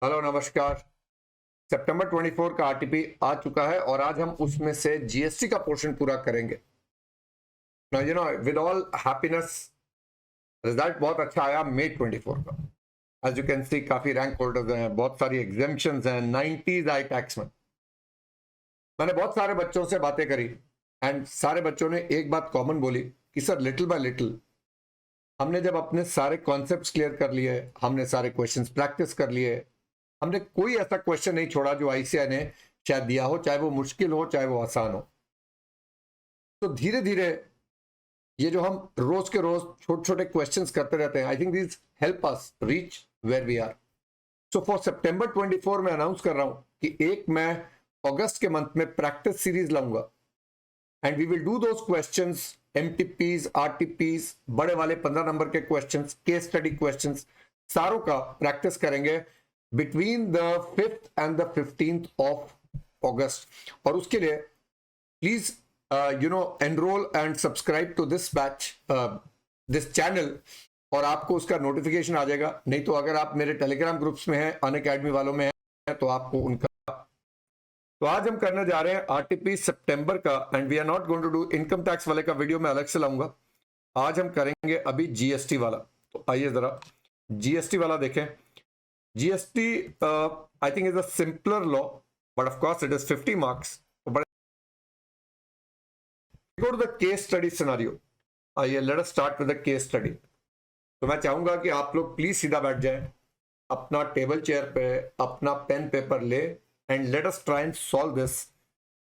Hello नमस्कार। सितंबर 24 का RTP आ चुका है और आज हम उसमें से जीएसटी का पोर्शन पूरा करेंगे। विद ऑल हैप्पीनेस, रिजल्ट बहुत अच्छा आया मई 24 का। एज यू कैन सी काफी रैंक होल्डर्स हैं, बहुत सारी एग्जेम्पशंस हैं, 90s आई टैक्स में। मैंने बहुत सारे बच्चों से बातें करी एंड सारे बच्चों ने एक बात कॉमन बोली कि सर लिटिल बाय लिटिल हमने जब अपने सारे कॉन्सेप्ट्स क्लियर कर लिए, हमने सारे क्वेश्चंस प्रैक्टिस कर लिए, हमने कोई ऐसा क्वेश्चन नहीं छोड़ा जो आईसीआई ने शायद दिया हो, चाहे वो मुश्किल हो चाहे वो आसान हो। तो धीरे धीरे ये जो हम रोज के रोज छोटे छोटे क्वेश्चंस करते रहते हैं, I think this help us reach where we are. So for सितंबर 24 में अनाउंस कर रहा हूं कि एक मैं अगस्त के मंथ में प्रैक्टिस सीरीज लाऊंगा and we will do those questions, MTPs, RTPs, बड़े वाले 15 नंबर के क्वेश्चंस, केस स्टडी क्वेश्चंस, सारों का प्रैक्टिस करेंगे between the 5th and the 15th of August. और उसके लिए please enrol and subscribe to this batch, this channel, और आपको उसका नोटिफिकेशन आ जाएगा। नहीं तो अगर आप मेरे टेलीग्राम ग्रुप्स में हैं, अनअकैडमी वालों में हैं, तो आपको उनका। तो आज हम करने जा रहे हैं आरटीपी सितंबर का and we are not going to do income tax वाले का वीडियो मैं अलग से लाऊंगा। आज हम करेंगे अभी जीएसटी वाला। तो आइए जरा जीएसटी वाला देखें। GST I think is a simpler law, but of course it is 50 marks. Go to the case study scenario. आइए let us start with the case study. तो मैं चाहूंगा कि आप लोग प्लीज सीधा बैठ जाएं, अपना टेबल चेयर पे अपना पेन पेपर ले and let us try and solve this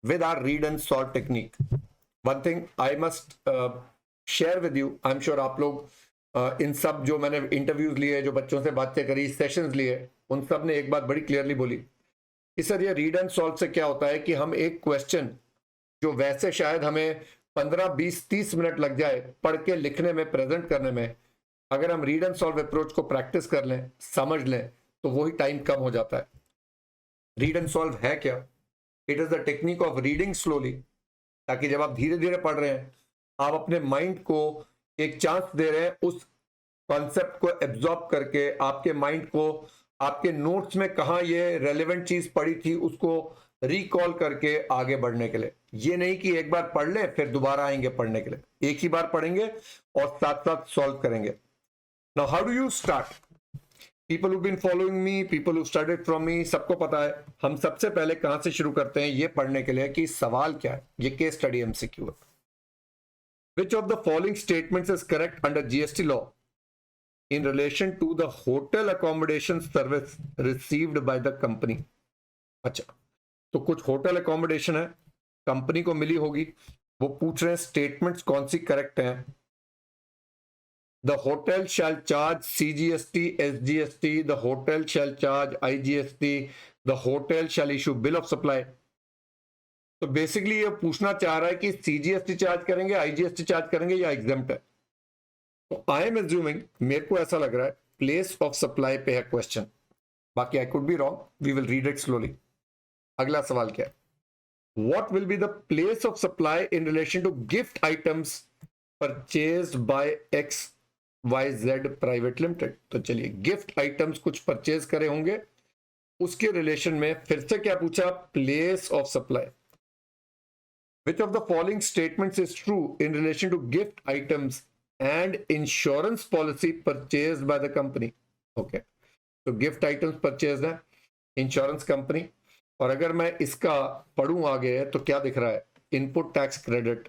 with our read and solve technique. One thing I must share with you, I am sure आप लोग इन सब जो मैंने इंटरव्यूज लिए, जो बच्चों से बातें करी, सेशंस लिए, उन सब ने एक बात बड़ी क्लियरली बोली कि सर ये रीड एंड सॉल्व से क्या होता है कि हम एक क्वेश्चन जो वैसे शायद हमें 15, 20, 30 मिनट लग जाए पढ़ के लिखने में, प्रेजेंट करने में, अगर हम रीड एंड सॉल्व अप्रोच को प्रैक्टिस कर लें, समझ लें, तो वही टाइम कम हो जाता है। रीड एंड सॉल्व है क्या? It is the technique of reading slowly, ताकि जब आप धीरे धीरे पढ़ रहे हैं, आप अपने माइंड को एक चांस दे रहे हैं उस कॉन्सेप्ट को एब्जॉर्ब करके, आपके माइंड को आपके नोट्स में कहाँ ये रेलेवेंट चीज पड़ी थी उसको रिकॉल करके आगे बढ़ने के लिए। ये नहीं कि एक बार पढ़ लें फिर दोबारा आएंगे पढ़ने के लिए, एक ही बार पढ़ेंगे और साथ साथ सॉल्व करेंगे। Now how do you start? People who been following me, people who studied from me, सबको पता है हम सबसे पहले कहां से शुरू करते हैं ये पढ़ने के लिए कि सवाल क्या है। ये केस स्टडी एमसीक्यू है। Which of the following statements is correct under GST law in relation to the hotel accommodation service received by the company? अच्छा, तो कुछ होटल अकोमोडेशन है, कंपनी को मिली होगी, वो पूछ रहे हैं स्टेटमेंट्स कौन सी करेक्ट हैं। The hotel shall charge CGST, SGST, the hotel shall charge IGST, the hotel shall issue bill of supply. तो बेसिकली ये पूछना चाह रहा है कि सीजीएसटी चार्ज करेंगे, आईजीएसटी चार्ज करेंगे या एग्जेम्प्ट है। तो आई एम एज्यूमिंग, मेरे को ऐसा लग रहा है प्लेस ऑफ सप्लाई पे है क्वेश्चन, बाकी I could be wrong, we will read it slowly. अगला सवाल क्या है? What will be the place of supply in relation to gift items purchased by XYZ Private Limited? तो चलिए, गिफ्ट आइटम्स कुछ परचेज करे होंगे, उसके रिलेशन में फिर से क्या पूछा? Place of supply. Which of the following statements is true in relation to gift items and insurance policy purchased by the company? Okay, तो गिफ्ट आइटम्स परचेज है, इंश्योरेंस कंपनी। और अगर मैं इसका पढ़ूं आगे तो क्या दिख रहा है? Input tax credit,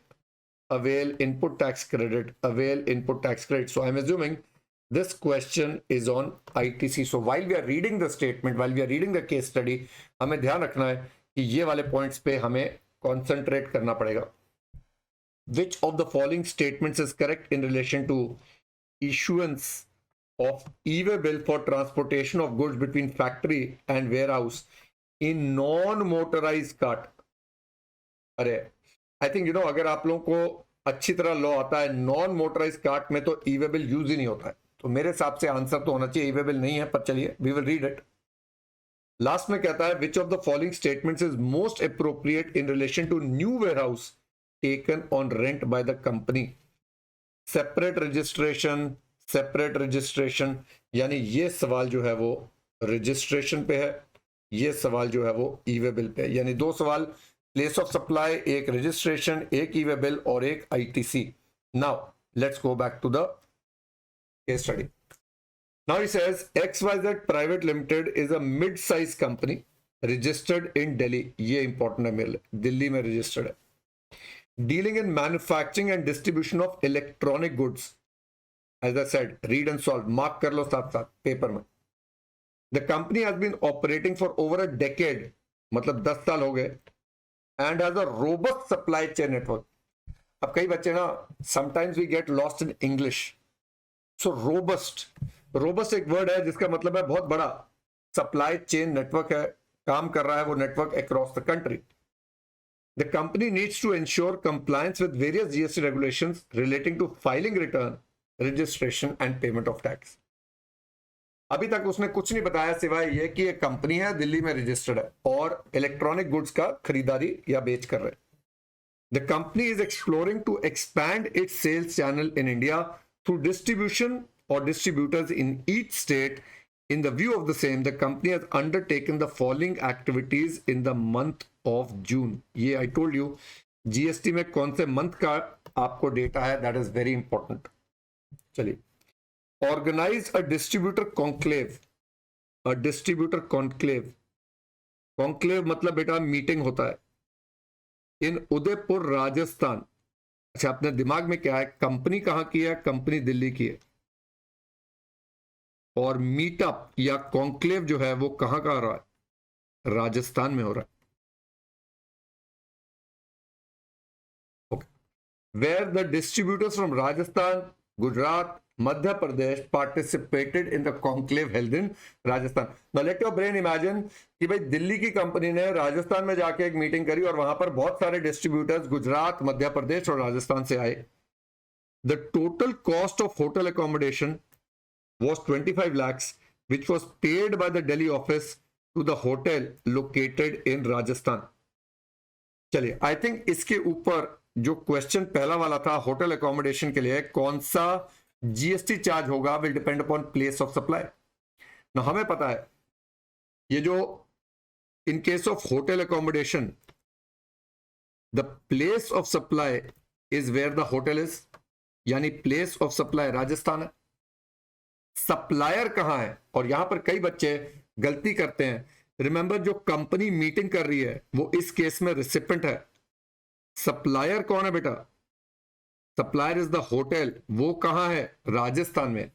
avail input tax credit, avail input tax credit. So I am assuming this question is on ITC. So while we are reading the statement, while we are reading the case study, हमें ध्यान रखना है कि ये वाले points पे हमें concentrate करना पड़ेगा। Which of the following statements is correct in relation to issuance of e-way bill for transportation of goods between factory and warehouse in non-motorized cart? अरे आई थिंक अगर आप लोगों को अच्छी तरह लॉ आता है, नॉन मोटराइज कार्ट में तो ई वे बिल यूज ही नहीं होता है, तो मेरे हिसाब से आंसर तो होना चाहिए ई वे बिल नहीं है, पर चलिए we will read it. Last में कहता है which of the following statements is most appropriate in relation to new warehouse taken on rent by the company? Separate registration, separate registration, यानी ये सवाल जो है वो रजिस्ट्रेशन पे है, ये सवाल जो है वो ई वे बिल पे है। यानी दो सवाल, प्लेस ऑफ सप्लाई, एक रजिस्ट्रेशन, एक ई वे बिल और एक ITC. Now let's go back to the case study. Now he says XYZ Private Limited is a mid-size company registered in Delhi. ये important है मेरे लिए, दिल्ली में registered है. Dealing in manufacturing and distribution of electronic goods. As I said, read and solve. Mark कर लो साथ साथ paper में. The company has been operating for over a decade, मतलब 10 साल हो गए, and has a robust supply chain network. अब कई बच्चे ना, sometimes we get lost in English. So robust एक वर्ड है जिसका मतलब है बहुत बड़ा सप्लाई चेन नेटवर्क है, काम कर रहा है वो network across the country. The company needs to ensure compliance with various GST regulations relating to filing return, registration and payment of tax. अभी तक उसने कुछ नहीं बताया सिवाय ये कि एक कंपनी है, दिल्ली में रजिस्टर्ड है और इलेक्ट्रॉनिक गुड्स का खरीदारी या बेच कर रहे हैं. The company is exploring to expand its sales channel in India through distribution or distributors in each state. In the view of the same, the company has undertaken the following activities in the month of June. ये I told you, GST में कौन से month का आपको data है, that is very important. चलिए, organize a distributor conclave. A distributor conclave. Conclave मतलब बेटा मीटिंग होता है इन उदयपुर राजस्थान. अच्छा, अपने दिमाग में क्या है, कंपनी कहां की है? कंपनी दिल्ली की है, और मीटअप या कॉन्क्लेव जो है वो कहां का रहा है? राजस्थान में हो रहा है. Okay, where the distributors from Rajasthan, Gujarat, Madhya Pradesh participated in the conclave held in Rajasthan. Now let your brain imagine कि भाई दिल्ली की कंपनी ने राजस्थान में जाके एक मीटिंग करी और वहां पर बहुत सारे डिस्ट्रीब्यूटर्स गुजरात, मध्य प्रदेश और राजस्थान से आए. The total cost of hotel accommodation was 25 lakhs, which was paid by the Delhi office to the hotel located in Rajasthan. चलिए, आई थिंक इसके ऊपर जो क्वेश्चन पहला वाला था होटल अकोमोडेशन के लिए, कौन सा जीएसटी चार्ज होगा, will depend upon place of supply. ना हमें पता है ये जो in case of hotel accommodation, the place of supply is where the hotel is, यानी प्लेस ऑफ सप्लाई राजस्थान है. सप्लायर कहां है? और यहां पर कई बच्चे गलती करते हैं. रिमेंबर, जो कंपनी मीटिंग कर रही है वो इस केस में रिसिपेंट है. सप्लायर कौन है बेटा? Supplier is the hotel. वो कहां है? राजस्थान में.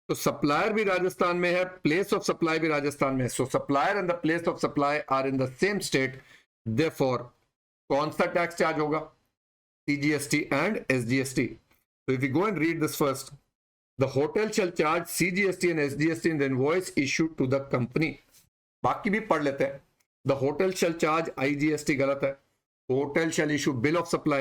तो सप्लायर भी राजस्थान में है, प्लेस ऑफ सप्लाई भी राजस्थान में है. So supplier and the place of supply are in the same state. Therefore कौन सा टैक्स चार्ज होगा? CGST and SGST. So if you go and read this first, the hotel shall charge CGST and SGST in the invoice issued to the company. बाकी भी पढ़ लेते हैं. The hotel shall charge IGST गलत है. Hotel shall issue bill of supply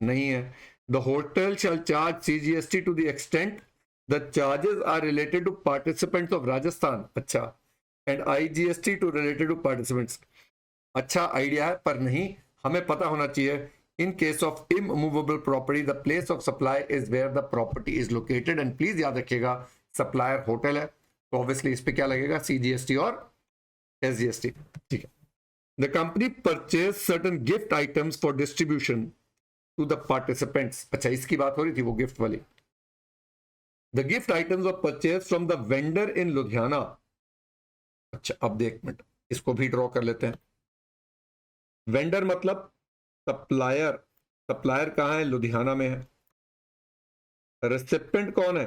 नहीं है. The hotel shall charge CGST to the extent the charges are related to participants of Rajasthan. अच्छा, and IGST to related to participants. अच्छा idea है, पर नहीं, हमें पता होना चाहिए. In case of immovable property, the place of supply is where the property is located. And please याद रखिएगा, supplier होटल है तो obviously इस पे क्या लगेगा? CGST और SGST. ठीक है. The company purchased certain gift items for distribution to the participants. अच्छा, इसकी बात हो रही थी, वो गिफ्ट वाली. The gift items were purchased from the vendor in Ludhiana. अच्छा, अब देख मिनट, इसको भी ड्रॉ कर लेते हैं. वेंडर मतलब सप्लायर. सप्लायर कहां है? लुधियाना में है. रिसिपेंट कौन है?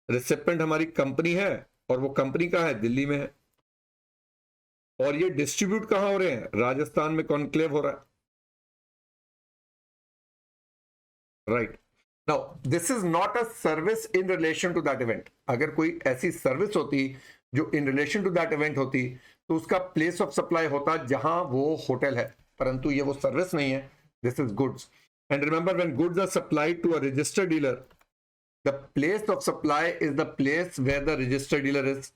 रिसिपेंट हमारी कंपनी है और वो कंपनी कहां है? दिल्ली में है. और ये डिस्ट्रीब्यूट कहां हो रहे हैं? राजस्थान में कॉन्क्लेव हो रहा है. Right. Now this is not a service in relation to that event. अगर कोई ऐसी सर्विस होती जो in relation to that event होती तो उसका प्लेस ऑफ सप्लाई होता जहां वो होटल है, परंतु ये वो सर्विस नहीं है. This is goods. And remember, when goods are supplied to a registered dealer, the place of supply is the place where the registered dealer is.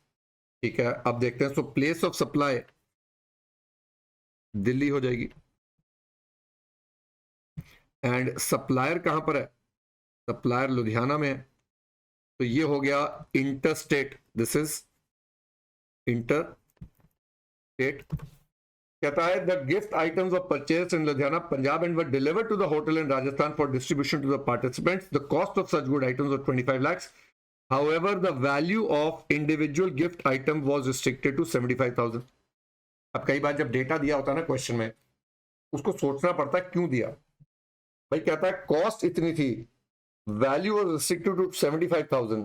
ठीक है, अब देखते हैं. So place of supply Delhi हो जाएगी एंड सप्लायर कहां पर है? सप्लायर लुधियाना में है. तो ये हो गया interstate. This is inter state. कहता है the gift items of purchase in Ludhiana Punjab and were delivered to the hotel in Rajasthan for distribution to the participants. The cost of such good items of 25 lakhs। However, the value of individual gift item was restricted to 75,000। अब कई बार जब data दिया होता है ना question में, उसको सोचना पड़ता है क्यों दिया। भाई कहता है कॉस्ट इतनी थी, वैल्यू वाज रिस्ट्रिक्टेड टू 75,000।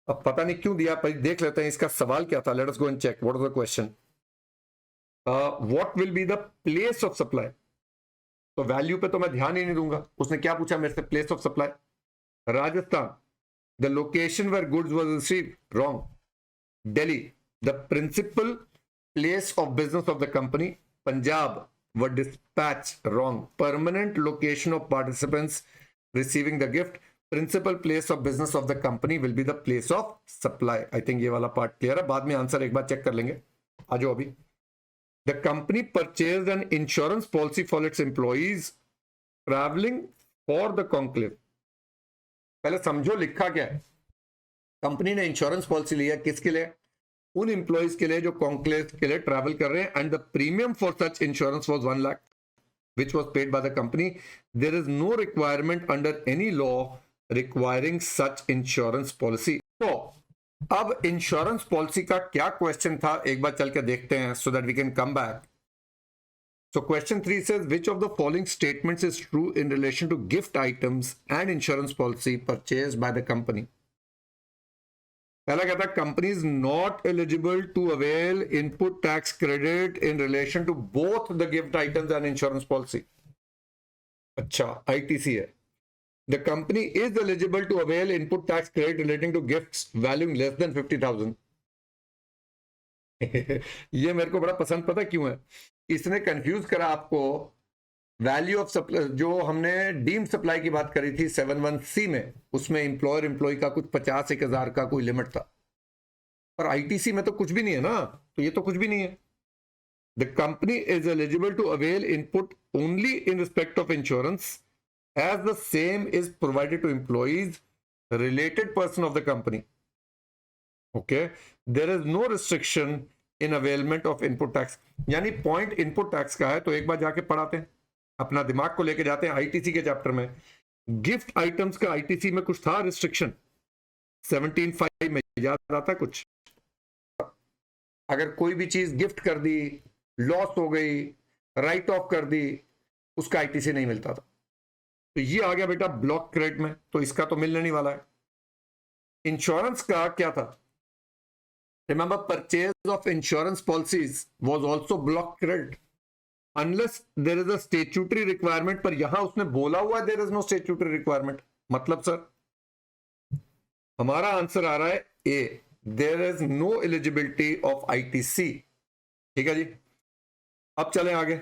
अब पता नहीं क्यों दिया, पर देख लेते हैं इसका सवाल क्या था। Let us go and check what is the question. What will be the place of supply. तो वैल्यू पे तो मैं ध्यान ही नहीं दूंगा। उसने क्या पूछा मेरे से, place of supply Rajasthan. The location where goods was received, wrong. Delhi, the principal place of business of the company. Punjab, were dispatched, wrong. Permanent location of participants receiving the gift. Principal place of business of the company will be the place of supply. I think ये वाला part clear है। बाद में answer एक बार check कर लेंगे। आ जाओ अभी। The company purchased an insurance policy for its employees traveling for the conclave। पहले समझो लिखा क्या है। कंपनी ने इंश्योरेंस पॉलिसी लिया किसके लिए, उन एम्प्लॉइज के लिए जो कॉन्क्लेव के लिए ट्रैवल कर रहे हैं। And the premium for such insurance was 1 lakh which was paid by the company. There is no requirement under any law requiring such insurance policy। तो अब इंश्योरेंस पॉलिसी का क्या क्वेश्चन था, एक बार चल के देखते हैं so that we can come back। So question 3 says which of the following statements is true in relation to gift items and insurance policy purchased by the company। पहला कहता है company is not eligible to avail input tax credit in relation to both the gift items and insurance policy. अच्छा, ITC है। The company is eligible to avail input tax credit relating to gifts valuing less than 50,000। ये मेरे को बड़ा पसंद, पता क्यों है, इसने कंफ्यूज करा आपको। वैल्यू ऑफ सप्लाई जो हमने डीम्ड सप्लाई की बात करी थी 71C में, उसमें एम्प्लॉयर एम्प्लॉय का कुछ 50,000 का कोई लिमिट था, पर आईटीसी में तो कुछ भी नहीं है ना, तो ये तो कुछ भी नहीं है। The company is eligible to avail input only in respect of insurance as the same is provided to employees related person of the company. Okay, there is no restriction in availment of input tax. यानी point input tax का है, तो एक बार जाके पढ़ाते हैं, अपना दिमाग को लेके जाते हैं आईटीसी के चैप्टर में। गिफ्ट आइटम्स का आईटीसी में कुछ था रिस्ट्रिक्शन 17(5) में, याद आता कुछ? अगर कोई भी चीज गिफ्ट कर दी, लॉस हो गई, राइट ऑफ कर दी, उसका आईटीसी नहीं मिलता था। तो ये आ गया बेटा ब्लॉक क्रेडिट में, तो इसका तो मिलने नहीं वाला है। इंश्योरेंस का क्या था? Remember, purchase of insurance policies was also block credit unless there is a statutory requirement। पर यहां उसने बोला हुआ है there is no statutory requirement। मतलब सर हमारा आंसर आ रहा है ए, there is no eligibility of ITC। ठीक है जी, अब चलें आगे।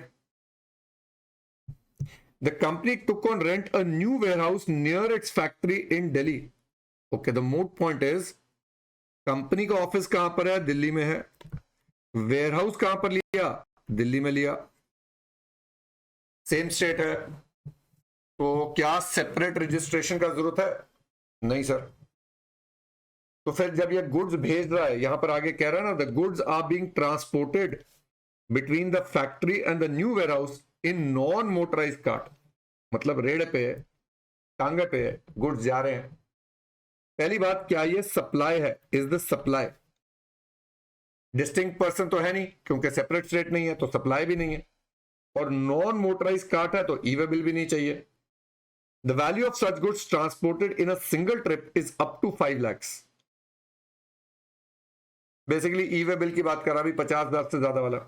The company took on rent a new warehouse near its factory in Delhi। Okay, the moot point is company का ऑफिस कहां पर है? दिल्ली में है। वेयरहाउस कहां पर लिया? दिल्ली में लिया। सेम स्टेट है, तो क्या सेपरेट रजिस्ट्रेशन का जरूरत है? नहीं सर। तो फिर जब ये गुड्स भेज रहा है, यहां पर आगे कह रहा है ना, the goods are being transported between the factory and the new warehouse in non motorised cart. मतलब रेड़ पे है, टांगे पे है, गुड्स जा रहे हैं। पहली बात, क्या ये सप्लाई है? Is the supply distinct person? तो है नहीं, क्योंकि सेपरेट स्टेट नहीं है, तो सप्लाई भी नहीं है। और नॉन मोटराइज कार्ट है, तो ई वे बिल भी नहीं चाहिए। The value of such goods transported in a single trip is up to 5 lakhs। Basically E way bill की बात कर रहा, अभी 50,000 से ज्यादा वाला।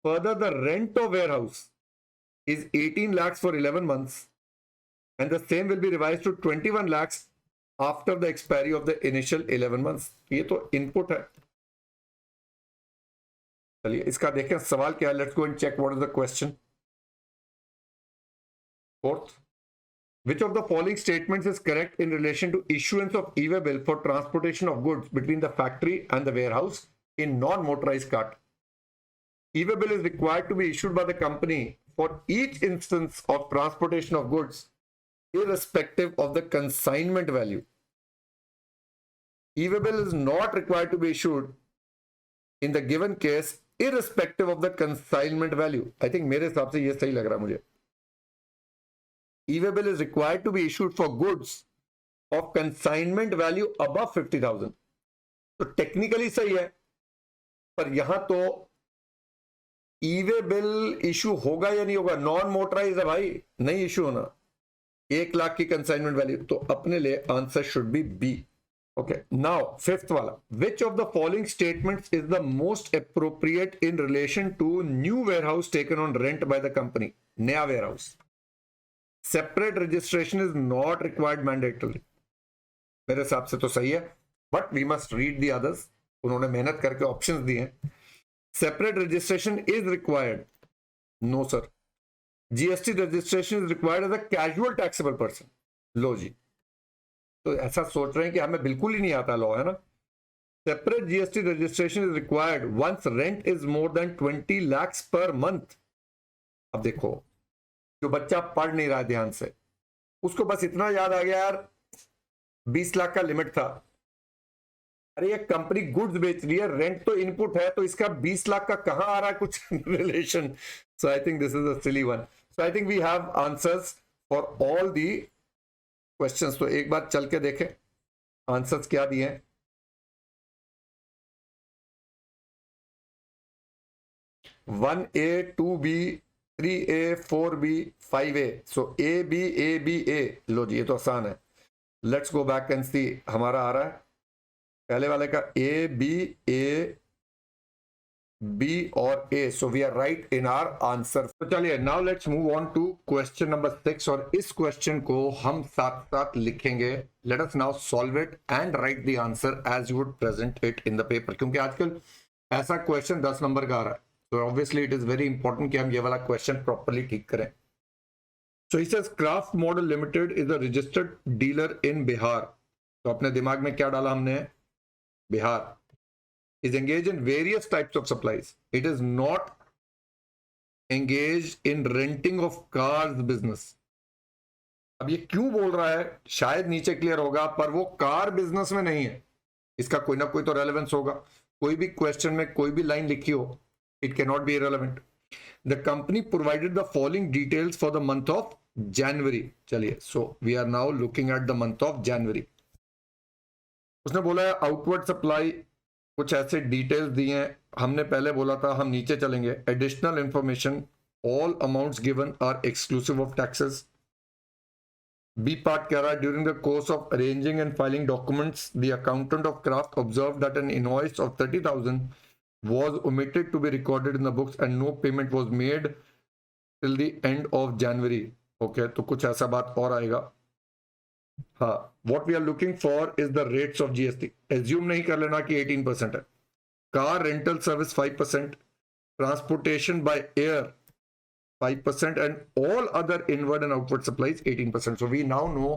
Further, the rent of warehouse is 18 lakhs for 11 months and the same will be revised to 21 lakhs after the expiry of the initial 11 months। ये तो इनपुट है। चलिए इसका देखें सवाल क्या है। Let's go and check what is the question. Fourth, which of the following statements is correct in relation to issuance of e-way bill for transportation of goods between the factory and the warehouse in non-motorized cart? E-way bill is required to be issued by the company for each instance of transportation of goods irrespective of the consignment value। E-way bill is not required to be issued in the given case irrespective of the consignment value. I think मेरे हिसाब से ये सही लग रहा है मुझे. E-way bill is required to be issued for goods of consignment value above 50,000. तो टेक्निकली सही है, पर यहां तो ई-वे बिल इशू होगा या नहीं होगा? नॉन मोटराइज है भाई, नहीं इशू होना. 1 लाख की कंसाइनमेंट वैल्यू, तो अपने लिए answer should be B. Okay, now fifth वाला, which of the following statements is the most appropriate in relation to new warehouse taken on rent by the company? नया warehouse. Separate registration is not required mandatory. मेरे हिसाब से तो सही है, but we must read the others. उन्होंने मेहनत करके ऑप्शंस दिए हैं. Separate registration is required. No sir. GST registration is required as a casual taxable person. लो जी, तो ऐसा सोच रहे हैं कि हमें बिल्कुल ही नहीं आता लॉ, है ना. Separate GST registration is required once rent is more than 20 lakhs per month. अब देखो, जो बच्चा पढ़ नहीं रहा ध्यान से, उसको बस इतना याद आ गया यार 20 लाख का लिमिट था. अरे ये कंपनी गुड्स बेच रही है, रेंट तो इनपुट है, तो इसका 20 लाख का कहां आ रहा है कुछ relation. So I think this is a silly one. So I think we have answers for all the questions. तो एक बार चल के देखें आंसर्स क्या दिए हैं. One A, 2B, 3A, 4B, 5A. So A, B. लो जी, ये तो आसान है. लेट्स गो बैक एंड सी. हमारा आ रहा है पहले वाले का A, B और A. So we are right in our answer. तो चलिए, now let's move on to question number 6. और इस क्वेश्चन को हम साथ साथ लिखेंगे. Let us now solve it and write the answer as you would present it in the paper. क्योंकि आजकल ऐसा क्वेश्चन 10 नंबर का आ रहा है, तो obviously it is very important कि हम ये वाला क्वेश्चन प्रॉपर्ली ठीक करें. So he says Craft Model Limited is a registered dealer in Bihar. तो अपने दिमाग में क्या डाला हमने? Bihar. is engaged in various types of supplies. It is not engaged in renting of cars business. अब ये क्यों बोल रहा है शायद नीचे क्लियर होगा, पर वो कार बिजनेस में नहीं है. इसका कोई ना कोई तो रेलेवेंस होगा. कोई भी क्वेश्चन में कोई भी लाइन लिखी हो, it can not be irrelevant. The company provided the following details for the month of January. चलिए, so we are now looking at the month of January. उसने बोला है आउटवर्ड सप्लाई, कुछ ऐसे डिटेल्स दिए हैं. हमने पहले बोला था हम नीचे चलेंगे. Additional information, all amounts given are exclusive of taxes. B part कह रहा है during the course of arranging and filing documents the accountant of Craft observe that an invoice of 30,000 was omitted to be recorded in the books and no payment was made till the end of January. Okay, तो कुछ ऐसा बात और आएगा. हाँ, what we are looking for is the rates of GST. Assume नहीं कर लेना कि 18% है. Car rental service 5%, transportation by air 5%, and all other inward and outward supplies 18%. So we now know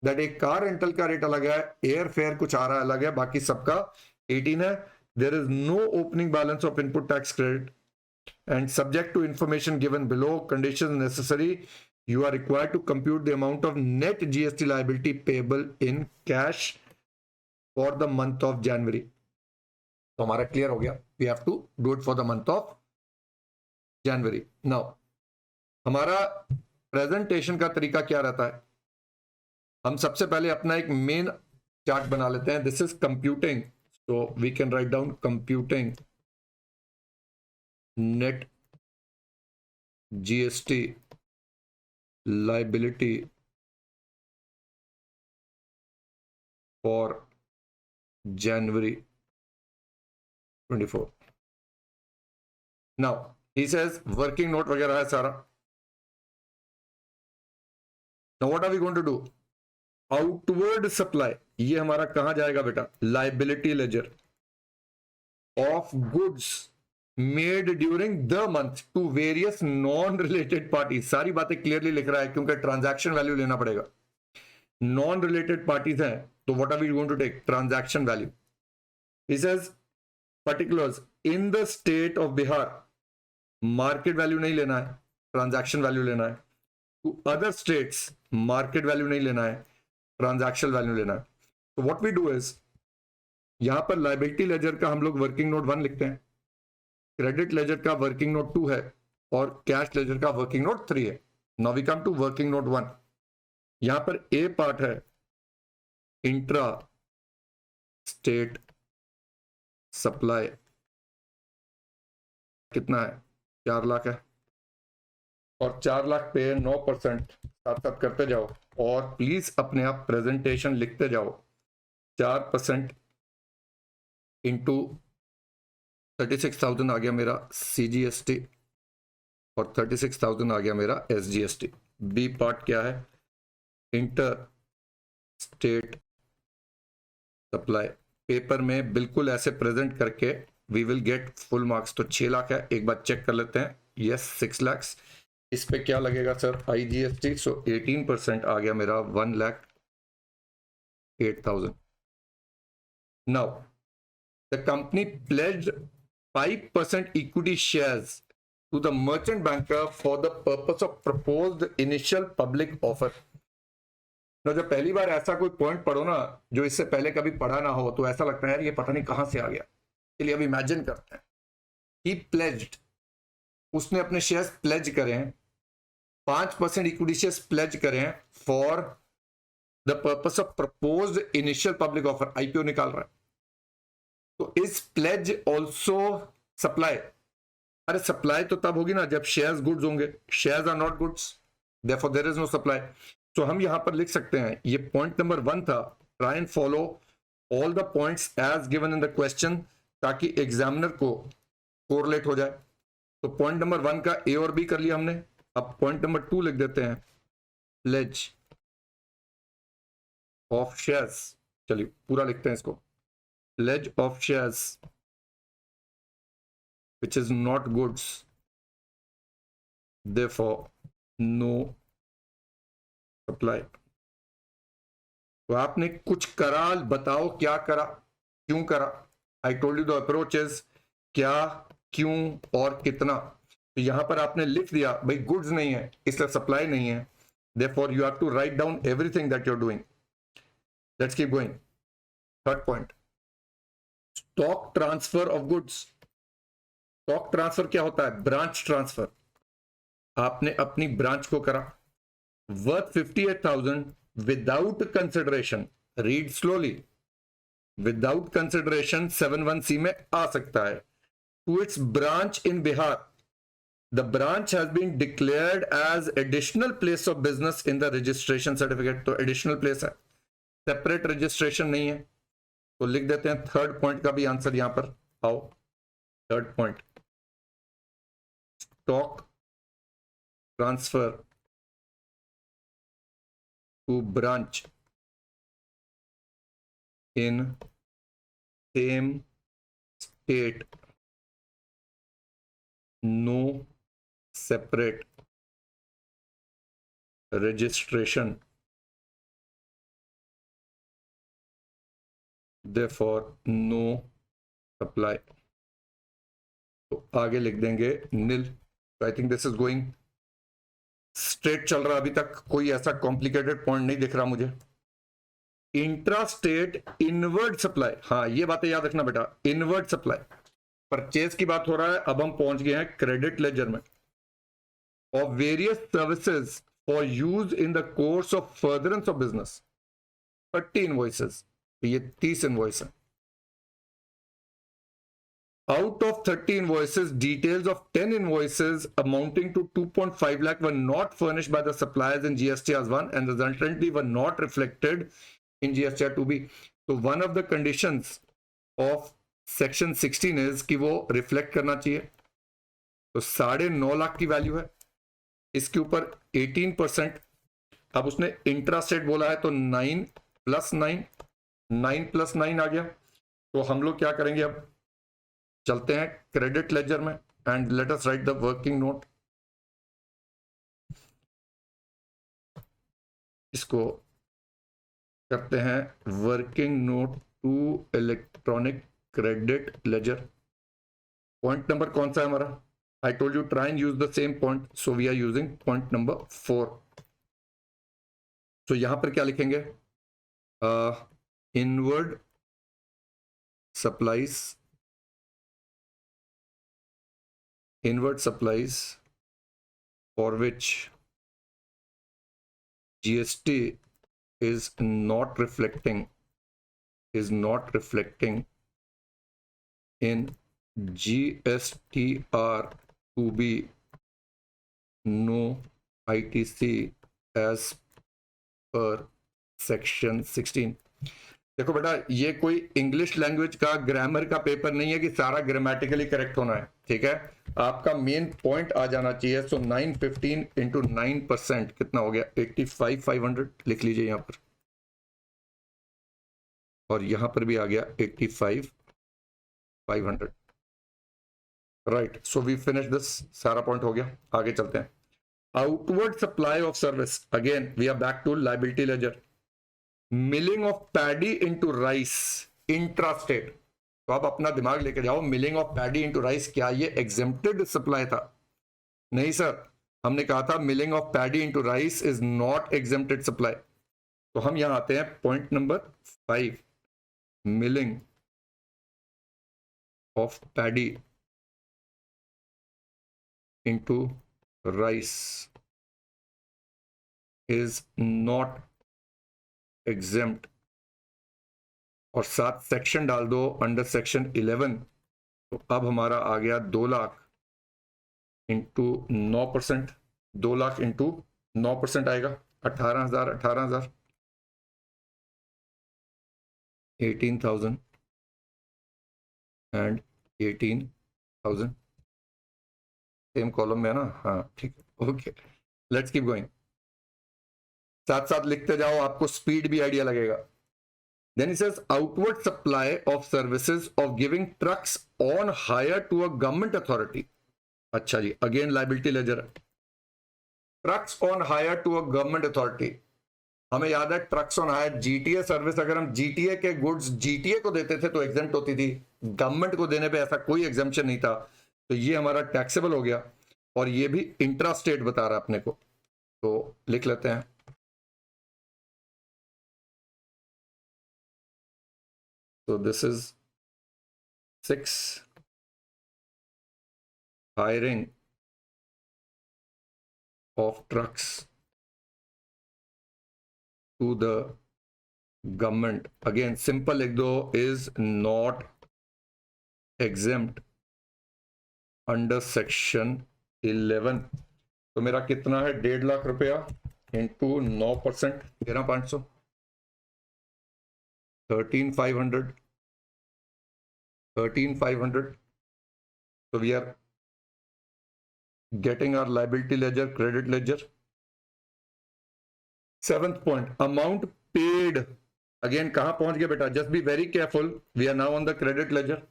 that एक car rental का rate अलग है, air fare कुछ आ रहा है अलग है, बाकी सबका 18 है. There is no opening balance of input tax credit, and subject to information given below, conditions necessary, you are required to compute the amount of net GST liability payable in cash for the month of January. तो हमारा clear हो गया. We have to do it for the month of January. Now, हमारा presentation का तरीका क्या रहता है? हम सबसे पहले अपना एक मेन चार्ट बना लेते हैं. This is computing. So we can write down computing net GST liability for January 24. Now he says working note वगैरह है सारा. Now what are we going to do? Outward supply, ये हमारा कहां जाएगा बेटा? Liability ledger of goods made during the month to various non related parties. सारी बातें क्लियरली लिख रहा है क्योंकि ट्रांजैक्शन वैल्यू लेना पड़ेगा. नॉन रिलेटेड पार्टीज हैं, तो what are we going to take? Transaction value. He says particulars in the state of Bihar. Market value नहीं लेना है, ट्रांजैक्शन वैल्यू लेना है. To other states market value नहीं लेना है, ट्रांजैक्शन वैल्यू लेना है. तो व्हाट वी डू इज, यहां पर लायबिलिटी लेजर का हम लोग वर्किंग नोट 1 लिखते हैं. क्रेडिट लेजर का वर्किंग नोट 2 है और कैश लेजर का वर्किंग नोट 3 है। Now we come to working note 1। यहां पर ए पार्ट है इंट्रा स्टेट सप्लाई, कितना है 4 लाख है, और 4 लाख पे 9% साथ साथ करते जाओ और प्लीज अपने आप प्रेजेंटेशन लिखते जाओ। 4% इंटू 36,000 आ गया मेरा CGST और 36,000 आ गया मेरा SGST। बी पार्ट क्या है, इंटर स्टेट सप्लाई। पेपर में बिल्कुल ऐसे प्रेजेंट करके we will get full marks. तो 6 लाख है, एक बार चेक कर लेते हैं। यस 6 लाख। इस पे क्या लगेगा सर, IGST। सो 18% आ गया मेरा 1,08,000। Now the company pledged 5% equity shares to the merchant banker for the purpose of proposed initial public offer। जब पहली बार ऐसा कोई पॉइंट पढ़ो ना जो इससे पहले कभी पढ़ा ना हो तो ऐसा लगता है यार ये पता नहीं कहां से आ गया। चलिए अब इमेजिन करते हैं। ही प्लेज्ड, उसने अपने शेयर्स प्लेज करे हैं, 5% इक्विटी शेयर्स प्लेज करे हैं for the purpose of proposed initial public offer, IPO निकाल रहा है। तो इस प्लेज ऑल्सो सप्लाई। अरे सप्लाई तो तब होगी ना जब शेयर्स गुड्स होंगे, shares are not goods, therefore there is no supply. तो हम यहां पर लिख सकते हैं, ये पॉइंट नंबर 1 था, try and follow all the points as given in the question ताकि एग्जामिनर को कोरिलेट हो जाए। तो पॉइंट नंबर 1 का ए और बी कर लिया हमने। अब पॉइंट नंबर 2 लिख देते हैं, प्लेज ऑफ शेयर्स। चलिए पूरा लिखते हैं इसको, pledge of shares which is not goods, therefore no supply। तो आपने कुछ करा, बताओ क्या करा, क्यों करा। आई told you the approach is क्या, क्यों और कितना। तो यहां पर आपने लिख दिया भाई गुड्स नहीं है इसलिए सप्लाई नहीं है, therefore you have to write down everything that you're doing। let's keep going। Third point, stock transfer of goods. Stock transfer क्या होता है, ब्रांच ट्रांसफर। आपने अपनी ब्रांच को करा, worth 58,000 without consideration, read slowly, without consideration 7(1)(c) में आ सकता है। To its branch in Bihar, the branch has been declared as additional place of business in the registration certificate. तो एडिशनल प्लेस है, सेपरेट रजिस्ट्रेशन नहीं है। तो लिख देते हैं थर्ड पॉइंट का भी आंसर यहां पर। आओ third point, stock transfer to branch in same state, no separate registration, therefore no supply। तो आगे लिख देंगे nil. I think this is going straight चल रहा, अभी तक कोई ऐसा कॉम्प्लिकेटेड पॉइंट नहीं दिख रहा मुझे। इंट्रा स्टेट इनवर्ड सप्लाई, हाँ ये बातें याद रखना बेटा। इनवर्ड सप्लाई, परचेज की बात हो रहा है। अब हम पहुंच गए हैं क्रेडिट लेजर में। Of various services for use in the course of furtherance of business, 30 invoices. ये 30 इनवॉइस है। Out of 30 invoices, details of 10 invoices amounting to 2.5 lakh were not furnished by the suppliers in GST as 1 and resultantly were not reflected in GST 2B। तो one of the conditions of section 16 is कि वो reflect करना चाहिए। तो 9.5 लाख की value है, इसके ऊपर 18%। अब उसने इंट्रास्टेट बोला है तो 9 + 9, 9 + 9 आ गया। तो हम लोग क्या करेंगे, अब चलते हैं क्रेडिट लेजर में and let us write the working note. इसको करते हैं working note to electronic credit ledger. Point number कौन सा है हमारा, I told you try and use the same point, so we are using point number 4। तो यहां पर क्या लिखेंगे, inward supplies inward supplies for which GST is not reflecting in GSTR to be no ITC as per section 16। देखो बेटा, ये कोई English language का ग्रामर का पेपर नहीं है कि सारा ग्रामेटिकली करेक्ट होना है, ठीक है। आपका मेन पॉइंट आ जाना चाहिए। सो 915 इंटू 9% कितना हो गया? 85,500 लिख लीजिए यहां पर, और यहां पर भी आ गया 85,500। Right, so we finish this, सारा पॉइंट हो गया। आगे चलते हैं। Outward supply of service, again we are back to liability ledger. Milling of paddy into rice intrastate, तो आप अपना दिमाग लेके जाओ। Milling of paddy into rice, क्या ये एग्जेम्प्टेड सप्लाई था? नहीं सर, हमने कहा था milling of paddy into rice is not exempted supply. तो हम यहां आते हैं point number 5, milling of paddy into rice is not exempt, और साथ सेक्शन डाल दो अंडर सेक्शन 11। तो अब हमारा आ गया 2 लाख इंटू 9%, 2 लाख इंटू 9% आएगा 18,000, 18,000, 18,000 एंड 18,000, सेम कॉलम में है ना? हाँ ठीक है, ओके, लेट्स कीप गोइंग। साथ साथ लिखते जाओ, आपको स्पीड भी आइडिया लगेगा। Then he says outward supply of services of giving trucks on hire to a government authority। अच्छा जी, again liability ledger, trucks on hire to a government authority. हमें याद है trucks on hire GTA service, अगर हम GTA के goods GTA को देते थे तो एग्जेम्प्ट होती थी, गवर्नमेंट को देने पे ऐसा कोई एग्जेम्पशन नहीं था। तो ये हमारा टैक्सेबल हो गया, और ये भी इंट्रा स्टेट बता रहा है अपने को, तो लिख लेते हैं। So this is 6, hiring of trucks to the government, again simple लिख दो, is not exempt under section 11। तो मेरा कितना है? 1.5 लाख रुपया into 9%, 13,500, 13,500, 13,500। So we are getting our liability ledger, credit ledger। 7th point, amount paid, again कहां पहुंच गया बेटा? just be very careful, we are now on the credit ledger,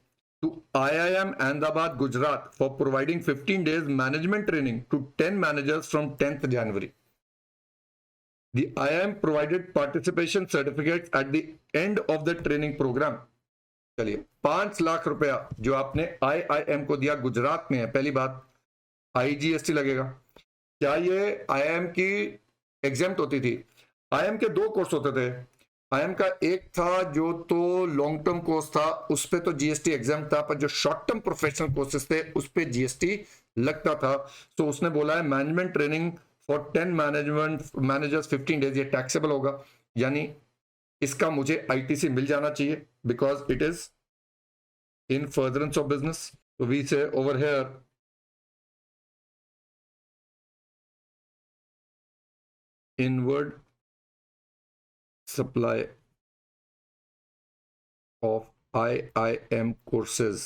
to IIM Ahmedabad, Gujarat for providing 15 days management training to 10 managers from 10th January। The IIM provided participation certificates at the end of the training program। चलिए, 5 लाख रुपया जो आपने IIM को दिया, गुजरात में है, पहली बात IGST लगेगा। क्या ये IIM की एग्जेम्प्ट होती थी? IIM के 2 कोर्स होते थे। IIM का एक था जो तो लॉन्ग टर्म कोर्स था, उस पे तो GST एग्जाम था, पर जो शॉर्ट टर्म प्रोफेशनल कोर्सेज थे उस पे GST लगता था। तो उसने बोला है management training for 10 managers 15 days, ये टैक्सेबल होगा, यानी इसका मुझे ITC मिल जाना चाहिए, because it is in furtherance of business. तो वी से over here inward supply of IIM courses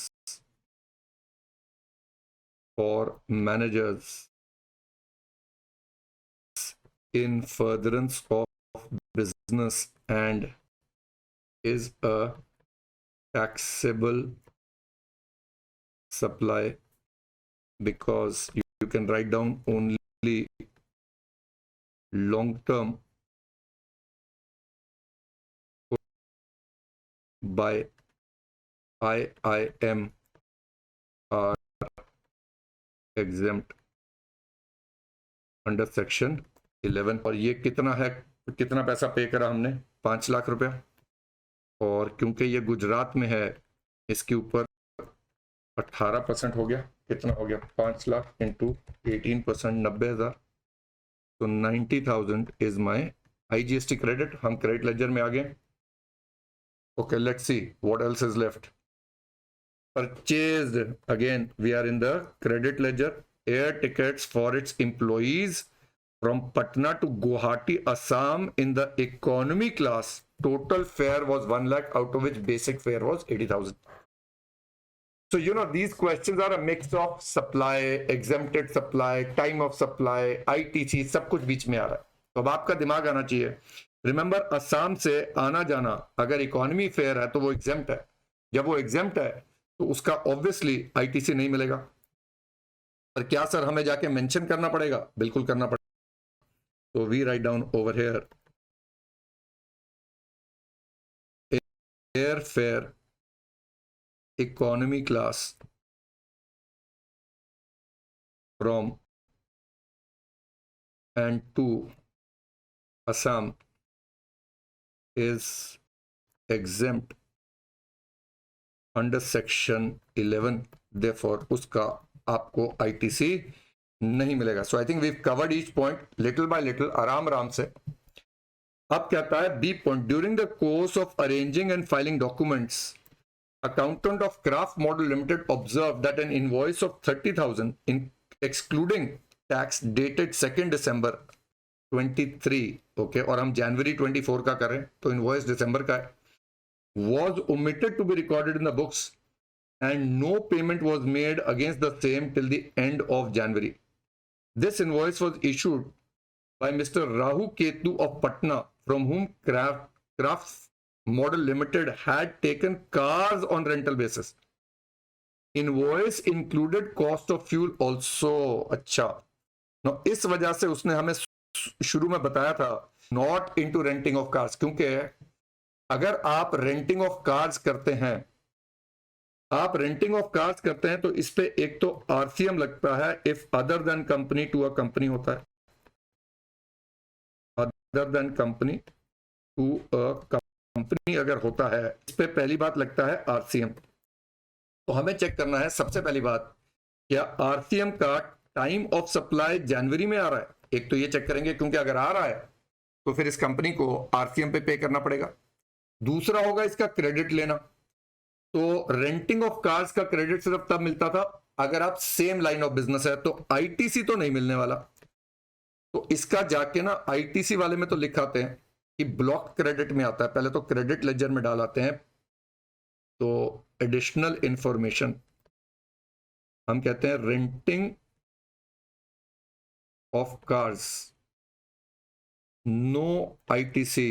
for managers in furtherance of business and is a taxable supply, because you can write down only long term by IIM are exempt under section 11। और ये कितना है, कितना पैसा पे करा हमने? 5 लाख रुपया। और क्योंकि ये गुजरात में है, इसके ऊपर 18% हो गया, कितना हो गया 5 लाख इंटू 18%, 90,000, तो 90,000 इज माई IGST क्रेडिट। हम क्रेडिट लेजर में आ गए। Okay, let's see what else is left. Purchased, again we are in the credit ledger, air tickets for its employees from Patna to Guwahati, Assam in the economy class. Total fare was 1 lakh, out of which basic fare was 80,000. So these questions are a mix of supply, exempted supply, time of supply, ITC, सब कुछ बीच में आ रहा है। तो अब आपका दिमाग आना चाहिए। रिमेंबर, असम से आना जाना अगर इकोनॉमी फेयर है तो वो एग्जेम्प्ट है। जब वो एग्जेम्प्ट है तो उसका ऑब्वियसली ITC नहीं मिलेगा। पर क्या सर हमें जाके मेंशन करना पड़ेगा? बिल्कुल करना पड़ेगा। तो we write down over here, air fare economy class from and to Assam is exempt under section 11, therefore उसका आपको ITC नहीं मिलेगा। So I think we covered each point little by little, आराम आराम से। अब कहता है B point, during the course of arranging and filing documents, accountant of Craft Model Limited observed that an invoice of 30,000 in excluding tax dated 2nd December 23, okay, और हम जनवरी 24 का करें तो इनवॉइस दिसंबर का है, was omitted to be recorded in the books and no payment was made against the same till the end of January. This invoice was issued by Mr. Rahu Ketu of Patna, from whom Craft Model Limited had taken cars on rental basis. Invoice included cost of fuel also. अच्छा, now इस वजह से उसने हमें शुरू में बताया था not into renting of cars, क्योंकि अगर आप रेंटिंग ऑफ कार्स करते हैं, तो इस पे एक तो RCM लगता है if other than company to a company होता है, other than company to a company अगर होता है, इस पे पहली बात लगता है RCM। तो हमें चेक करना है सबसे पहली बात, क्या RCM का टाइम ऑफ सप्लाई जनवरी में आ रहा है? एक तो ये चेक करेंगे, क्योंकि अगर आ रहा है तो फिर इस कंपनी को RCM पे करना पड़ेगा। दूसरा होगा इसका क्रेडिट लेना। तो रेंटिंग ऑफ कार्स का क्रेडिट सिर्फ तब मिलता था अगर आप सेम लाइन ऑफ बिजनेस है, तो ITC तो नहीं मिलने वाला। तो इसका जाके ना ITC वाले में तो लिखाते हैं कि ब्लॉक क्रेडिट में आता है, पहले तो क्रेडिट लेजर में डालाते हैं। तो एडिशनल इंफॉर्मेशन हम कहते हैं renting of cars, no ITC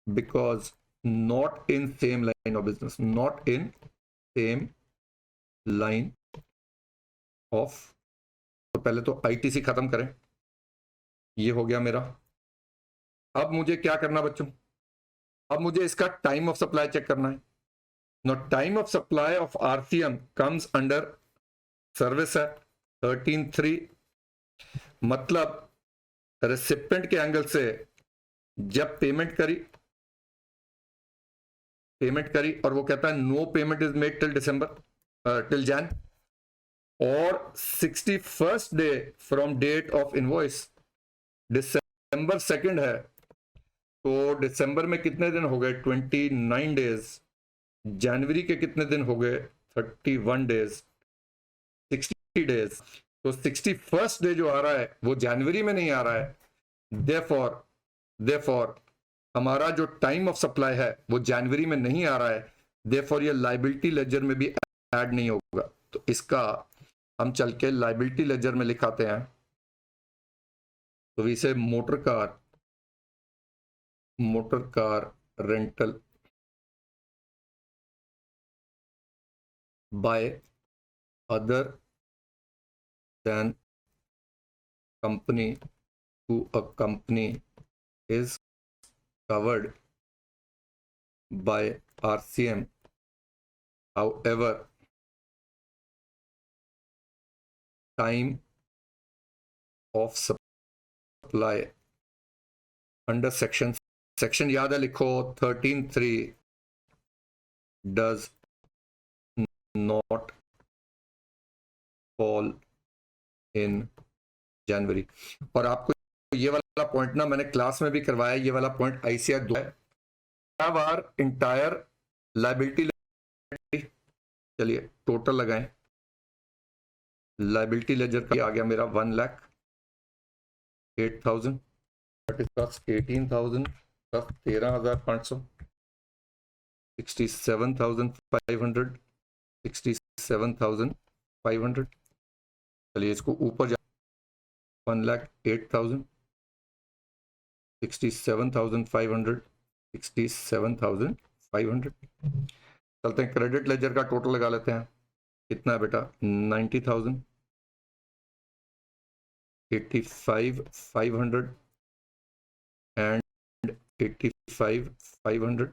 because not in same line of business, not in same line of। तो पहले तो ITC खत्म करें, ये हो गया मेरा। अब मुझे क्या करना बच्चों? अब मुझे इसका टाइम ऑफ सप्लाई चेक करना है। No, time of supply of RCM comes under service है 13(3), मतलब रेसिपेंट के एंगल से जब पेमेंट करी और वो कहता है no payment is made till Jan, और 61st day from date of invoice दिसंबर 2 है, तो दिसंबर में कितने दिन हो गए? 29 डेज। जनवरी के कितने दिन हो गए? 31 डेज, 60 डेज। तो 61st डे जो आ रहा है वो जनवरी में नहीं आ रहा है, देयरफॉर हमारा जो टाइम ऑफ सप्लाई है वो जनवरी में नहीं आ रहा है, देयरफॉर ये लायबिलिटी लेजर में भी ऐड नहीं होगा। तो इसका हम चल के लायबिलिटी लेजर में लिखाते हैं। तो इसे motor car rental by other than company to a company is covered by RCM. However, time of supply under section याद है, लिखो 13(3) does not fall in January। और आपको ये वाला पॉइंट ना मैंने क्लास में भी करवाया, ये वाला पॉइंट ICR 2 है। आवर इंटायर लायबिलिटी, चलिए टोटल लगाएं, लायबिलिटी लेजर का आ गया मेरा 1,08,000, दैट इज प्लस 18,000 प्लस 13,500, 67,500, 67,500। चलिए इसको ऊपर जा, 1,08,000, 67,500, 67,500। चलते हैं क्रेडिट लेजर का टोटल लगा लेते हैं, कितना है बेटा 90,000, 85,500 and 85,500।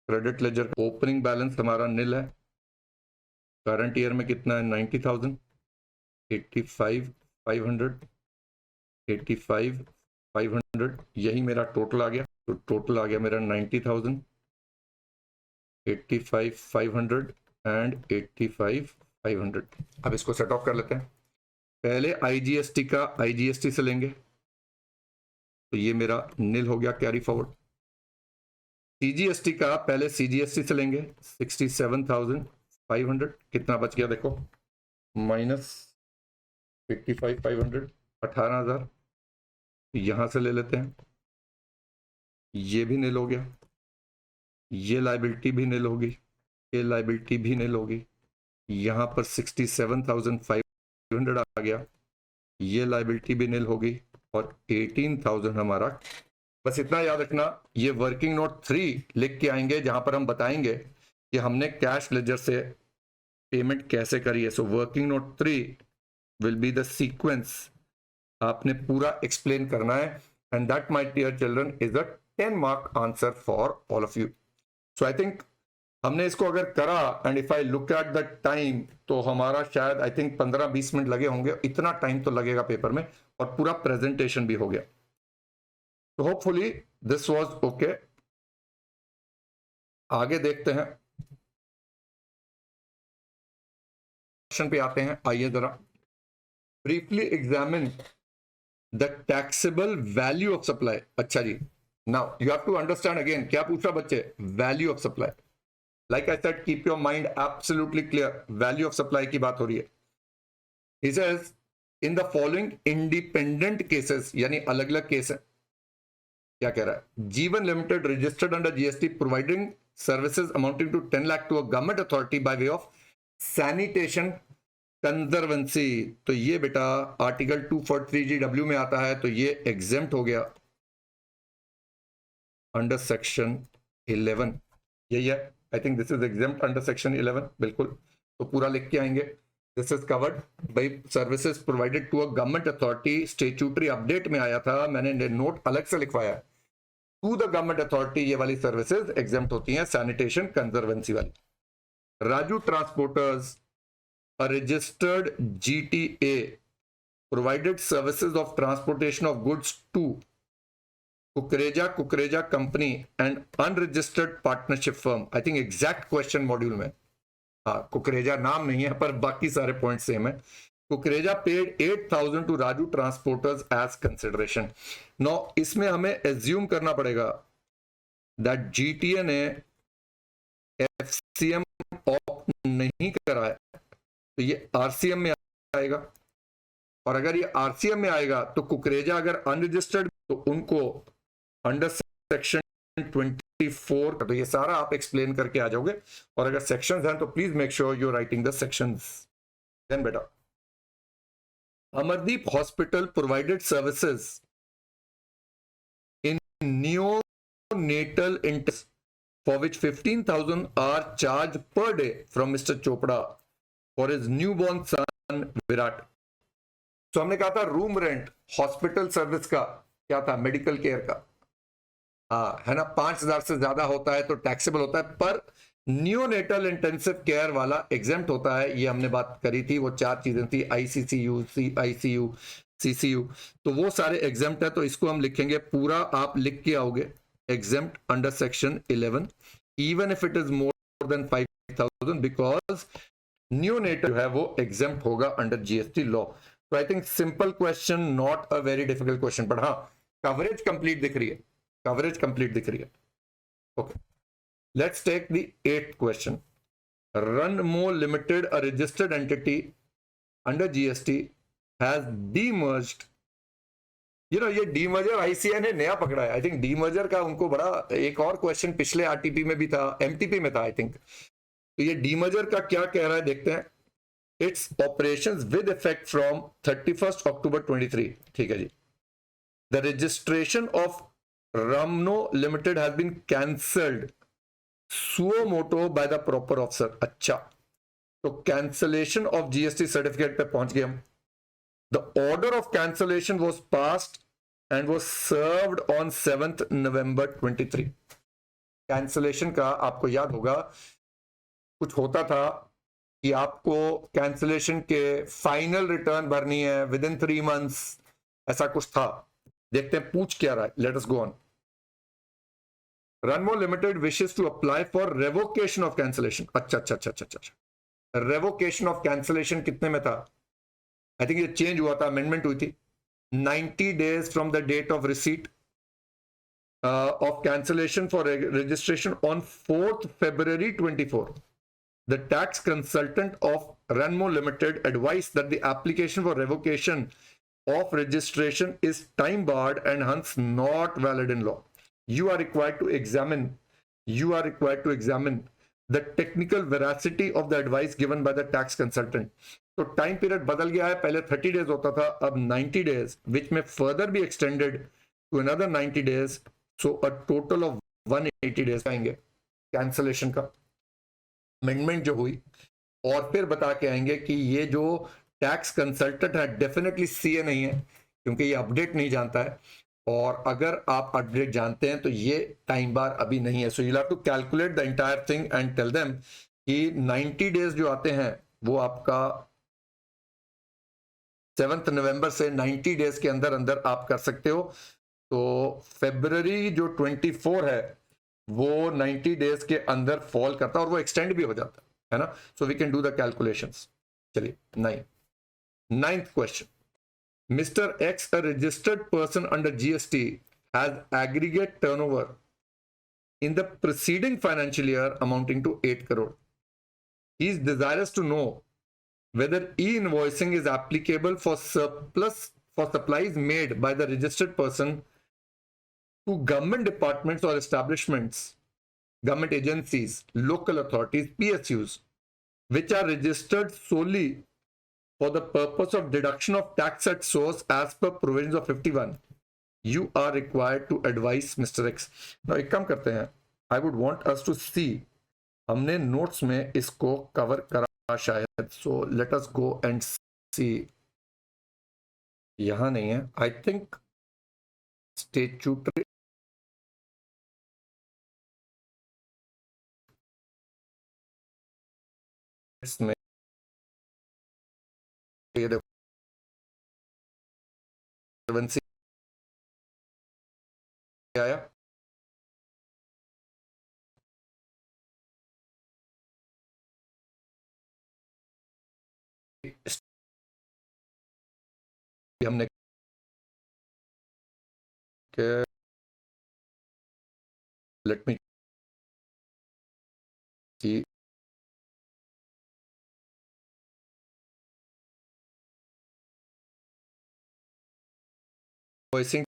Credit ledger opening balance हमारा नील है, करंट ईयर में कितना है 90,000, 85,500, 85,500, यही मेरा टोटल आ गया। तो टोटल आ गया मेरा 90,000, 85,500 एंड 85,500। अब इसको सेट ऑफ कर लेते हैं। पहले IGST का IGST से लेंगे, तो ये मेरा नील हो गया, कैरी फॉरवर्ड। CGST का पहले CGST से लेंगे, 67,500, कितना बच गया देखो, माइनस 85,500, 18,000। यहां से ले लेते हैं, ये भी नील हो गया, ये लायबिलिटी भी नील होगी, ये लायबिलिटी भी नील होगी। यहां पर 67,500 आ गया, ये लायबिलिटी भी नील होगी, और 18,000 हमारा। बस इतना याद रखना, ये वर्किंग नोट 3 लिख के आएंगे जहां पर हम बताएंगे कि हमने कैश लेजर से पेमेंट कैसे करी है। So working note 3 will be the sequence, आपने पूरा एक्सप्लेन करना है, and that my dear children is a 10 mark answer for all of you. So I think हमने इसको अगर करा, and if I look at the time, तो हमारा शायद आई थिंक 15-20 मिनट लगे होंगे, इतना टाइम तो लगेगा पेपर में, और पूरा प्रेजेंटेशन भी हो गया। तो होपफुली दिस वाज ओके। आगे देखते हैं, क्वेश्चन पे आते हैं, आइए जरा briefly examine the taxable value of supply. अच्छा जी, now you have to understand again, क्या पूछा बच्चे, value of supply. Like I said, keep your mind absolutely clear, value of supply की बात हो रही है। He says in the following independent cases, यानी अलग अलग केस है। क्या कह रहा है, Jeevan limited registered under GST providing services amounting to 10 lakh to a government authority by way of sanitation conservancy. तो ये बेटा आर्टिकल 243GW में आता है, तो ये एग्जेम्प्ट हो गया अंडर सेक्शन 11। यही है, I think this is exempt under section 11, बिल्कुल। तो पूरा लिख के आएंगे, this is covered by services provided to a government authority. Statutory update में आया था, मैंने नोट अलग से लिखवाया, टू द गवर्नमेंट अथॉरिटी ये वाली सर्विसेज एग्जेम्प्ट होती हैं, सैनिटेशन कंजर्वेंसी वाली। Raju transporters a registered GTA provided services of transportation of goods to Kukreja company and unregistered partnership firm। I think exact question module में, हाँ कुकरेजा नाम नहीं है पर बाकी सारे पॉइंट सेम है। Kukreja paid 8,000 to Raju transporters as consideration. No इसमें हमें एज्यूम करना पड़ेगा दैट GTA ने FCM ऑप्ट नहीं करा है, तो ये RCM में आएगा, और अगर ये RCM में आएगा तो कुकरेजा अगर अनरजिस्टर्ड, तो उनको अंडर सेक्शन 24, तो ये सारा आप एक्सप्लेन करके आ जाओगे। और अगर सेक्शंस हैं तो please make sure you writing the sections. Then बेटा, Amardeep hospital provided services in neonatal intensive for which 15,000 are charged per day from Mr. Chopra for his newborn son Virat। तो हमने कहा था रूम रेंट हॉस्पिटल सर्विस का क्या था, medical care का, हाँ है ना, 5,000 से ज्यादा होता है तो टैक्सेबल होता है, पर न्यूनेटल इंटेंसिव केयर वाला एग्जेम्प्ट होता है। ये हमने बात करी थी, वो 4 चीजें थी, ICCU, ICU, CCU, तो वो सारे एग्जेम्प्ट है। तो इसको हम लिखेंगे, पूरा आप लिख के आओगे, exempt under section 11 even if it is more than 5,000 because न्यूनेटर जो है वो एग्जेम्प्ट होगा अंडर जीएसटी लॉ। तो I think simple question, not a very difficult question, but हाँ कवरेज कंप्लीट दिख रही है, कवरेज कंप्लीट दिख रही है। Okay, let's take the 8th question. Runmo Limited, a registered entity under GST, has demerged. ये demerger ICI ने नया पकड़ा है। आई थिंक डीमर्जर का उनको बड़ा एक और क्वेश्चन पिछले आरटीपी में भी था, एमटीपी में था आई थिंक। तो ये डीमर्जर का क्या कह रहा है देखते हैं। It's operations with effect from 31 October 23। ठीक है जी। The registration of Runmo Limited has been cancelled suo motu by the proper officer. अच्छा, तो कैंसलेशन ऑफ जीएसटी सर्टिफिकेट पे पहुंच गए हम। The order of cancellation was passed and was served on 7th November 23। Cancellation का आपको याद होगा कुछ होता था कि आपको कैंसलेशन के फाइनल रिटर्न भरनी है विद इन 3 months, ऐसा कुछ था। देखते हैं पूछ क्या रहा है। Late us go on. Runmo Limited wishes to apply for revocation of cancellation। अच्छा, रेवोकेशन ऑफ कैंसलेशन कितने में था? आई थिंक ये चेंज हुआ था, अमेंडमेंट हुई थी। 90 days from the date of receipt of cancellation for registration on 4th February 24। The tax consultant of Runmo Limited advised that the application for revocation of registration is time barred and hence not valid in law. You are required to examine the technical veracity of the advice given by the tax consultant। तो time period बदल गया है, पहले 30 days होता था, अब 90 days, which may further be extended to another 90 days। So a total of 180 days आएंगे cancellation का। अमेंडमेंट जो हुई और फिर बता के आएंगे कि ये जो टैक्स कंसल्टेंट है डेफिनेटली सीए नहीं है, क्योंकि ये अपडेट नहीं जानता है, और अगर आप अपडेट जानते हैं तो ये टाइम बार अभी नहीं है। So you have to calculate the entire thing and tell them कि 90 डेज जो आते हैं वो आपका 7th November से 90 डेज के अंदर अंदर आप कर सकते हो। तो फरवरी जो 24 है वो 90 डेज के अंदर फॉल करता है और वो एक्सटेंड भी हो जाता है ना। So we can do the calculations. चलिए 9th question. Mr. X, a registered person under GST, has aggregate turnover in the preceding financial year amounting to 8 crore. He is desirous to know whether e-invoicing is applicable for supplies made by the registered person to government departments or establishments, government agencies, local authorities, PSUs, which are registered solely for the purpose of deduction of tax at source as per provisions of 51। You are required to advise Mr. X। Now एक काम करते हैं, I would want us to see, हमने notes में इसको cover करा शायद, so let us go and see। यहां नहीं है आई थिंक, स्टेट्यूटरी में ये देखो आया, हमने लेट मी सी वॉइसिंग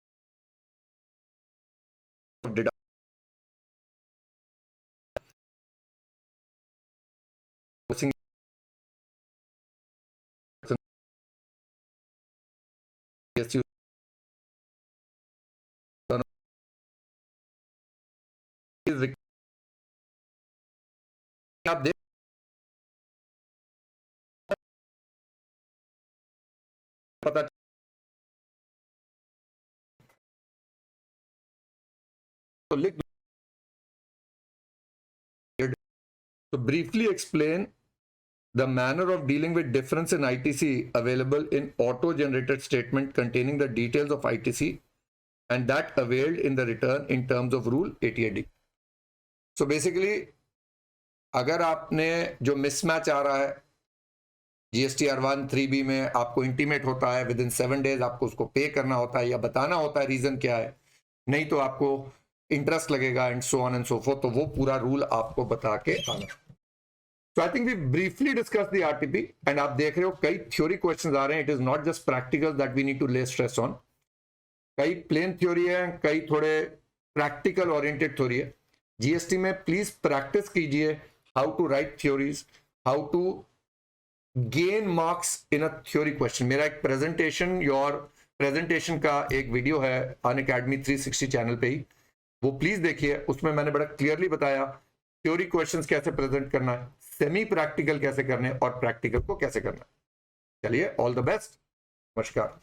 आप देख पता तो लिख। तो briefly explain the manner of dealing with difference in ITC available in auto-generated statement containing the details of ITC and that availed in the return in terms of rule 88D। So basically अगर आपने जो mismatch आ रहा है GSTR 1(3)B में आपको intimate होता है, with in 7 days आपको उसको पे करना होता है या बताना होता है रीजन क्या है, नहीं तो आपको इंटरेस्ट लगेगा and so on and so fourth. तो वो पूरा रूल आपको बता के आना। So I think we briefly discussed the RTP and आप देख रहे हो कई थ्योरी क्वेश्चंस आ रहे हैं। It is not just practical that we need to lay stress on. कई प्लेन थ्योरी है, कई थोड़े प्रैक्टिकल ओरिएंटेड थ्योरी है। जीएसटी में प्लीज प्रैक्टिस कीजिए how to write theories, how to gain marks in a theory question. मेरा एक presentation का एक वीडियो है अनअकैडमी 360 चैनल पे ही, वो प्लीज देखिए। उसमें मैंने बड़ा क्लियरली बताया थ्योरी क्वेश्चंस कैसे प्रेजेंट करना है, सेमी प्रैक्टिकल कैसे करने और प्रैक्टिकल को कैसे करना है। चलिए, ऑल द बेस्ट, नमस्कार।